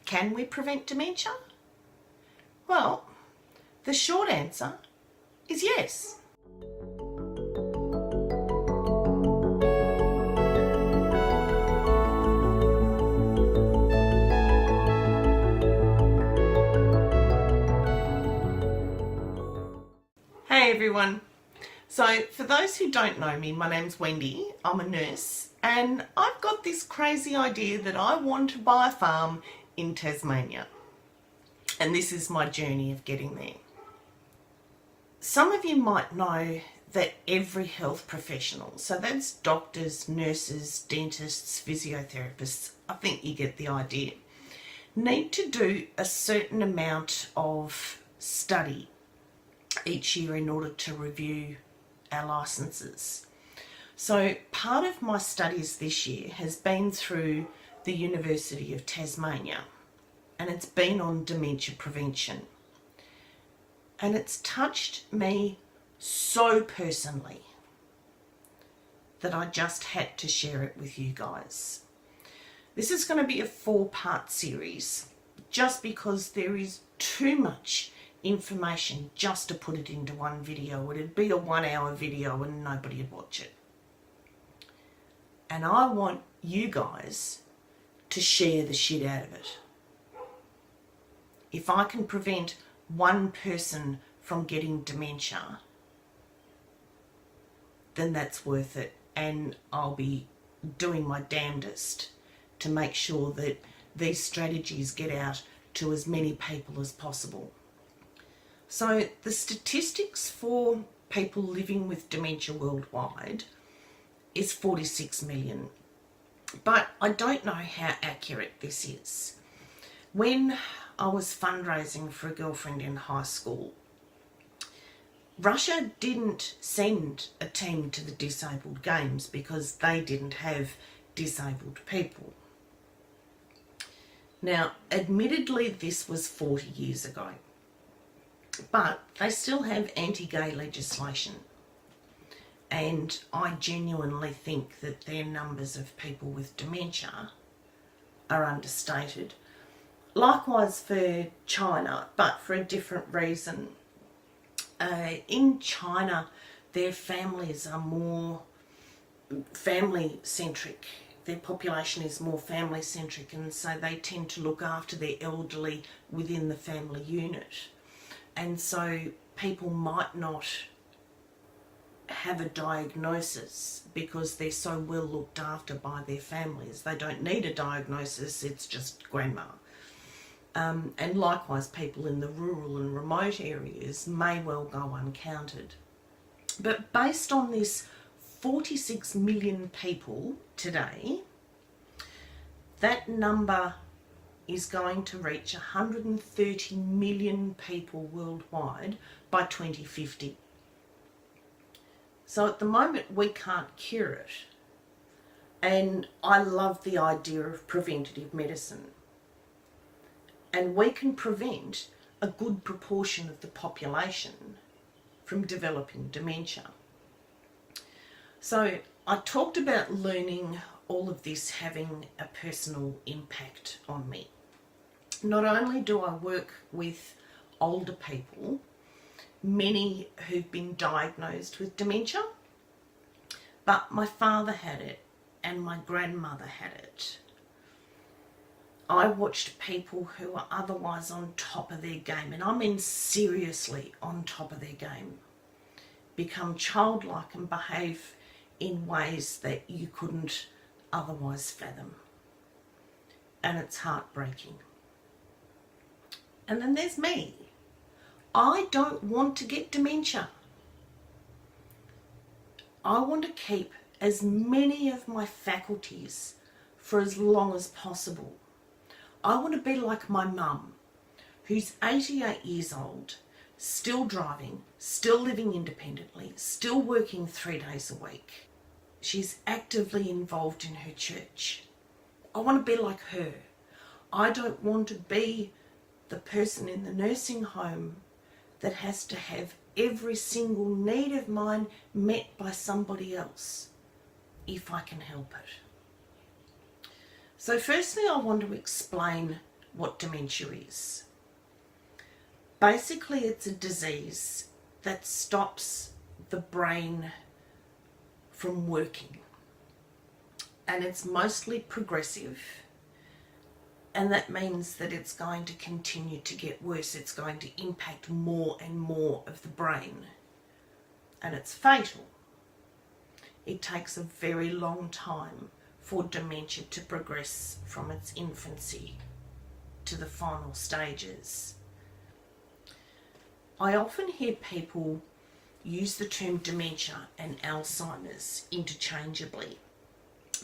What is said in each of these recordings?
Can we prevent dementia? Well, the short answer is yes. Hey everyone. So for those who don't know me, my name's Wendy. I'm a nurse and I've got this crazy idea that I want to buy a farm in Tasmania. And this is my journey of getting there. Some of you might know that every health professional, so that's doctors, nurses, dentists, physiotherapists, I think you get the idea, need to do a certain amount of study each year in order to review our licenses. So part of my studies this year has been through the University of Tasmania, and it's been on dementia prevention. And it's touched me so personally that I just had to share it with you guys. This is going to be a 4-part series just because there is too much information just to put it into one video. It'd be a 1-hour video and nobody would watch it. And I want you guys to share the shit out of it. If I can prevent one person from getting dementia, then that's worth it, and I'll be doing my damnedest to make sure that these strategies get out to as many people as possible. So the statistics for people living with dementia worldwide is 46 million. But I don't know how accurate this is. When I was fundraising for a girlfriend in high school, Russia didn't send a team to the disabled games because they didn't have disabled people. Now, admittedly, this was 40 years ago. But they still have anti-gay legislation, and I genuinely think that their numbers of people with dementia are understated. Likewise for China, but for a different reason. In China, their families are more family-centric. Their population is more family-centric, and so they tend to look after their elderly within the family unit. And so people might not have a diagnosis because they're so well looked after by their families. They don't need a diagnosis, it's just grandma. And likewise, people in the rural and remote areas may well go uncounted. But based on this 46 million people today, that number is going to reach 130 million people worldwide by 2050. So at the moment we can't cure it. And I love the idea of preventative medicine. And we can prevent a good proportion of the population from developing dementia. So I talked about learning all of this having a personal impact on me. Not only do I work with older people, many who've been diagnosed with dementia, but my father had it and my grandmother had it. I watched people who are otherwise on top of their game, and I mean seriously on top of their game, become childlike and behave in ways that you couldn't otherwise fathom. And it's heartbreaking. And then there's me. I don't want to get dementia. I want to keep as many of my faculties for as long as possible. I want to be like my mum, who's 88 years old, still driving, still living independently, still working 3 days a week. She's actively involved in her church. I want to be like her. I don't want to be the person in the nursing home that has to have every single need of mine met by somebody else, if I can help it. So firstly, I want to explain what dementia is. Basically, it's a disease that stops the brain from working, and it's mostly progressive, and that means that it's going to continue to get worse. It's going to impact more and more of the brain, and it's fatal. It takes a very long time for dementia to progress from its infancy to the final stages. I often hear people use the term dementia and Alzheimer's interchangeably,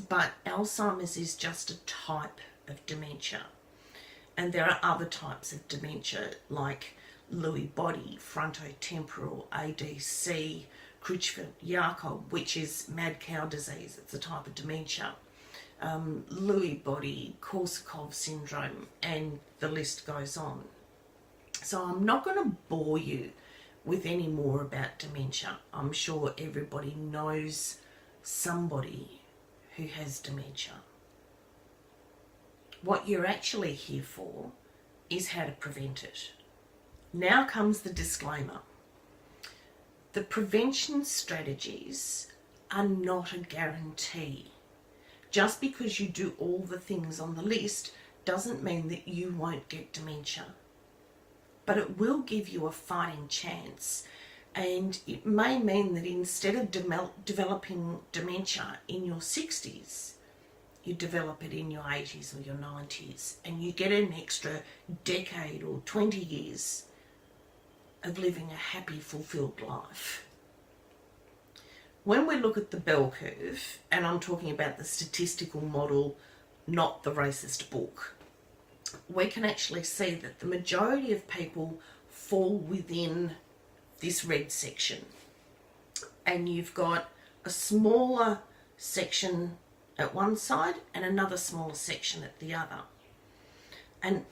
but Alzheimer's is just a type of dementia, and there are other types of dementia like Lewy body, frontotemporal, ADC, Creutzfeldt-Jakob, which is mad cow disease. It's a type of dementia. Lewy body, Korsakoff syndrome, and the list goes on. So I'm not going to bore you with any more about dementia. I'm sure everybody knows somebody who has dementia. What you're actually here for is how to prevent it. Now comes the disclaimer. The prevention strategies are not a guarantee. Just because you do all the things on the list doesn't mean that you won't get dementia. But it will give you a fighting chance, and it may mean that instead of developing dementia in your 60s, you develop it in your 80s or your 90s, and you get an extra decade or 20 years of living a happy, fulfilled life. When we look at the bell curve, and I'm talking about the statistical model, not the racist book, we can actually see that the majority of people fall within this red section. And you've got a smaller section at one side and another smaller section at the other.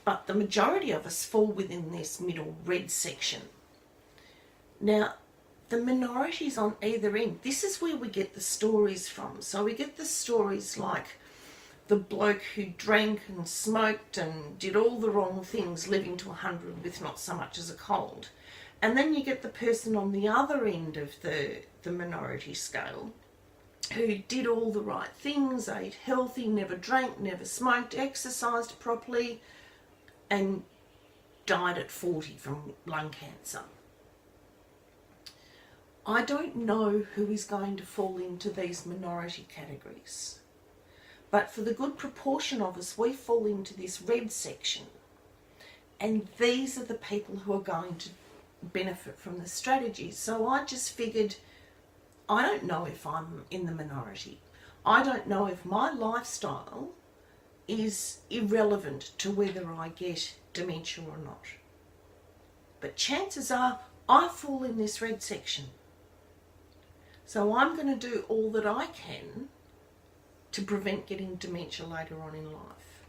But the majority of us fall within this middle red section. Now, the minorities on either end, this is where we get the stories from. So we get the stories like the bloke who drank and smoked and did all the wrong things, living to 100 with not so much as a cold. And then you get the person on the other end of the minority scale who did all the right things, ate healthy, never drank, never smoked, exercised properly, and died at 40 from lung cancer. I don't know who is going to fall into these minority categories. But for the good proportion of us, we fall into this red section. And these are the people who are going to benefit from the strategy. So I just figured, I don't know if I'm in the minority. I don't know if my lifestyle is irrelevant to whether I get dementia or not. But chances are I fall in this red section. So I'm going to do all that I can to prevent getting dementia later on in life.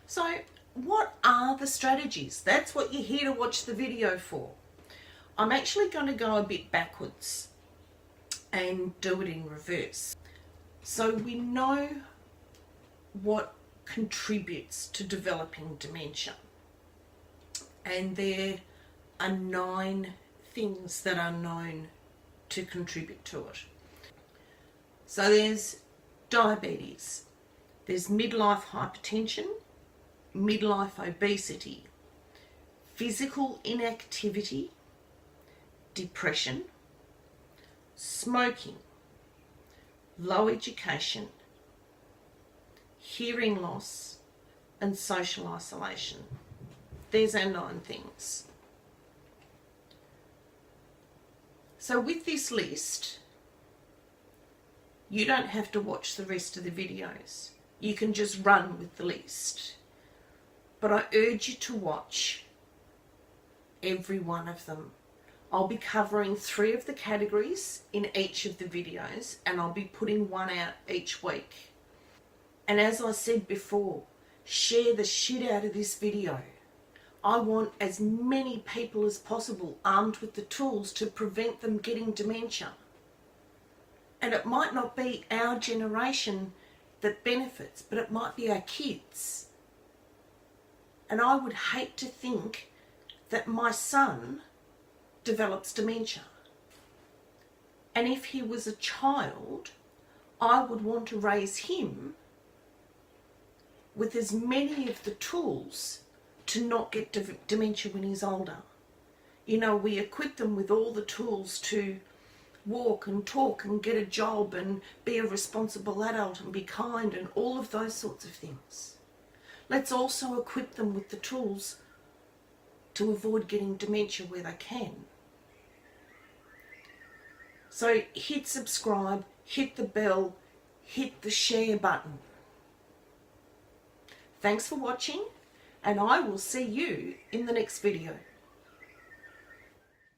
So what are the strategies? That's what you're here to watch the video for. I'm actually going to go a bit backwards and do it in reverse. So we know what contributes to developing dementia. And there are 9 things that are known to contribute to it. So there's diabetes, there's midlife hypertension, midlife obesity, physical inactivity, depression, smoking, low education, hearing loss, and social isolation. There's our 9 things. So with this list, you don't have to watch the rest of the videos. You can just run with the list. But I urge you to watch every one of them. I'll be covering 3 of the categories in each of the videos, and I'll be putting one out each week. And as I said before, share the shit out of this video. I want as many people as possible armed with the tools to prevent them getting dementia. And it might not be our generation that benefits, but it might be our kids. And I would hate to think that my son develops dementia. And if he was a child, I would want to raise him with as many of the tools to not get dementia when he's older. You know, we equip them with all the tools to walk and talk and get a job and be a responsible adult and be kind and all of those sorts of things. Let's also equip them with the tools to avoid getting dementia where they can. So hit subscribe, hit the bell, hit the share button. Thanks for watching, and I will see you in the next video.